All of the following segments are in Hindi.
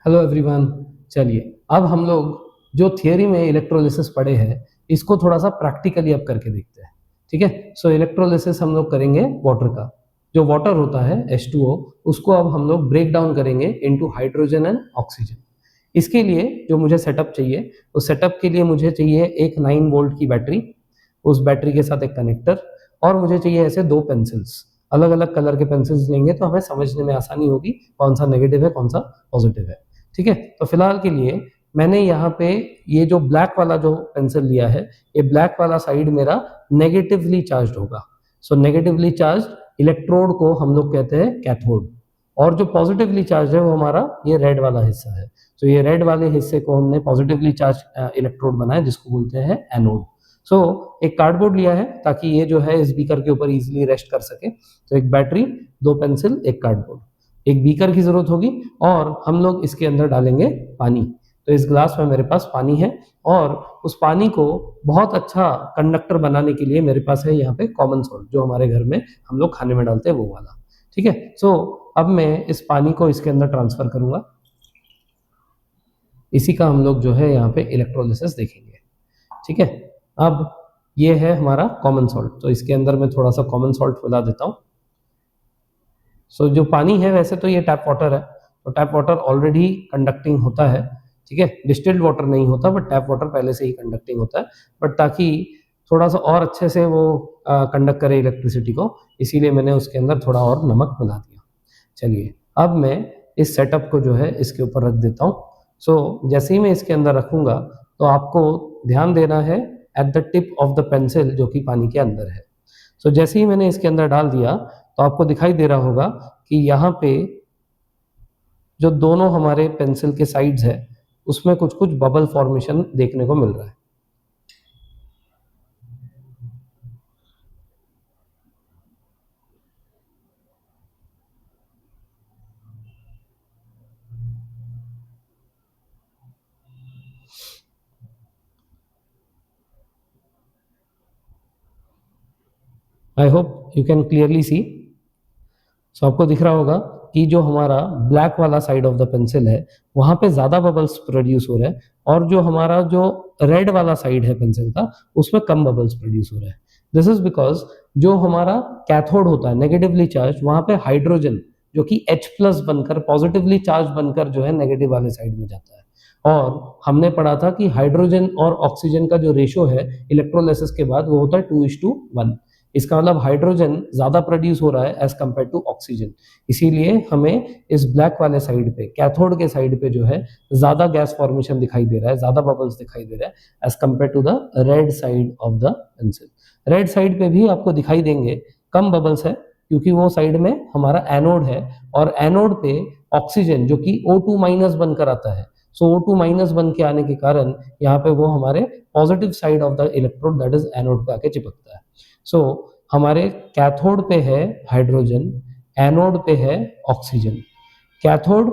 Hello everyone. चलिए अब हम लोग जो थियरी में इलेक्ट्रोलिसिस पढ़े हैं इसको थोड़ा सा प्रैक्टिकली अब करके देखते हैं। ठीक है, सो इलेक्ट्रोलिसिस हम लोग करेंगे वाटर का। जो वाटर होता है H2O, उसको अब हम लोग ब्रेक डाउन करेंगे इनटू हाइड्रोजन एंड ऑक्सीजन। इसके लिए जो मुझे सेटअप चाहिए, उस सेटअप के लिए मुझे चाहिए एक 9 वोल्ट की बैटरी, उस बैटरी के साथ एक कनेक्टर, और मुझे चाहिए ऐसे दो पेंसिल्स। अलग अलग कलर के पेंसिल्स लेंगे तो हमें समझने में आसानी होगी कौन सा नेगेटिव है कौन सा पॉजिटिव है। ठीक है, तो फिलहाल के लिए मैंने यहाँ पे ये जो ब्लैक वाला जो पेंसिल लिया है, ये ब्लैक वाला साइड मेरा नेगेटिवली चार्ज होगा। सो नेगेटिवली चार्ज इलेक्ट्रोड को हम लोग कहते हैं कैथोड, और जो पॉजिटिवली चार्ज है वो हमारा ये रेड वाला हिस्सा है। तो ये रेड वाले हिस्से को हमने पॉजिटिवली चार्ज इलेक्ट्रोड बनाया जिसको बोलते हैं एनोड। सो एक कार्डबोर्ड लिया है ताकि ये जो है इस बीकर के ऊपर इजीली रेस्ट कर सके। तो एक बैटरी, दो पेंसिल, एक कार्डबोर्ड, एक बीकर की जरूरत होगी, और हम लोग इसके अंदर डालेंगे पानी। तो इस ग्लास में मेरे पास पानी है, और उस पानी को बहुत अच्छा कंडक्टर बनाने के लिए मेरे पास है यहाँ पे कॉमन सॉल्ट, जो हमारे घर में हम लोग खाने में डालते हैं वो वाला। ठीक है, सो अब मैं इस पानी को इसके अंदर ट्रांसफर करूंगा। इसी का हम लोग जो है यहाँ पे इलेक्ट्रोलिसिस देखेंगे। ठीक है, अब ये है हमारा कॉमन सॉल्ट, तो इसके अंदर मैं थोड़ा सा कॉमन सॉल्ट मिला देता हूँ। सो जो पानी है वैसे तो ये टैप वाटर है, तो टैप वाटर ऑलरेडी कंडक्टिंग होता है। ठीक है, डिस्टिल्ड वाटर नहीं होता, बट टैप वाटर पहले से ही कंडक्टिंग होता है। बट ताकि थोड़ा सा और अच्छे से वो कंडक्ट करे इलेक्ट्रिसिटी को, इसीलिए मैंने उसके अंदर थोड़ा और नमक मिला दिया। चलिए अब मैं इस सेटअप को जो है इसके ऊपर रख देता हूँ। सो जैसे ही मैं इसके अंदर रखूँगा तो आपको ध्यान देना है at the tip of the pencil जो कि पानी के अंदर है। सो जैसे ही मैंने इसके अंदर डाल दिया तो आपको दिखाई दे रहा होगा कि यहाँ पे जो दोनों हमारे पेंसिल के साइड्स है उसमें कुछ कुछ बबल फॉर्मेशन देखने को मिल रहा है। I hope you can clearly see. So आपको दिख रहा होगा कि जो हमारा ब्लैक वाला साइड ऑफ द पेंसिल है वहां पे ज्यादा बबल्स प्रोड्यूस हो रहे हैं, और जो हमारा जो रेड वाला साइड है पेंसिल का उसमें कम बबल्स प्रोड्यूस हो रहे हैं। दिस इज बिकॉज जो हमारा कैथोड होता है नेगेटिवली चार्ज, वहां पे हाइड्रोजन जो कि H+ बनकर पॉजिटिवली चार्ज बनकर जो है नेगेटिव वाले साइड में जाता है। और हमने पढ़ा था कि हाइड्रोजन और ऑक्सीजन का जो रेशो है इलेक्ट्रोलिसिस के बाद वो होता है 2:1। इसका मतलब हाइड्रोजन ज्यादा प्रोड्यूस हो रहा है एज कम्पेयर टू ऑक्सीजन। इसीलिए हमें इस ब्लैक वाले साइड पे, कैथोड के साइड पे जो है ज्यादा गैस फॉर्मेशन दिखाई दे रहा है, ज्यादा बबल्स दिखाई दे रहा है as compare to the red side of the pencil. Red side पे भी आपको दिखाई देंगे कम बबल्स है, क्योंकि वो साइड में हमारा एनोड है, और एनोड पे ऑक्सीजन जो कि O2- बनकर आता है। सो O2- बन के आने के कारण यहाँ पे वो हमारे positive side of the electrode that is anode पे आके चिपकता है। सो हमारे कैथोड पे है हाइड्रोजन, एनोड पे है ऑक्सीजन। कैथोड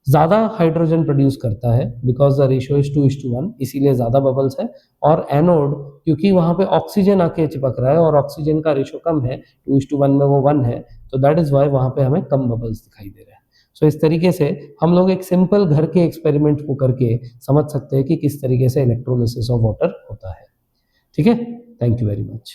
ज्यादा हाइड्रोजन प्रोड्यूस करता है बिकॉज द रेशियो इज 2:1, इसीलिए ज्यादा बबल्स है। और एनोड क्योंकि वहां पे ऑक्सीजन आके चिपक रहा है और ऑक्सीजन का रेशियो कम है, 2:1 में वो 1 है, तो दैट इज वाई वहां पे हमें कम बबल्स दिखाई दे रहे हैं। सो इस तरीके से हम लोग एक सिंपल घर के एक्सपेरिमेंट को करके समझ सकते हैं कि किस तरीके से इलेक्ट्रोलिसिस ऑफ वाटर होता है। ठीक है, थैंक यू वेरी मच।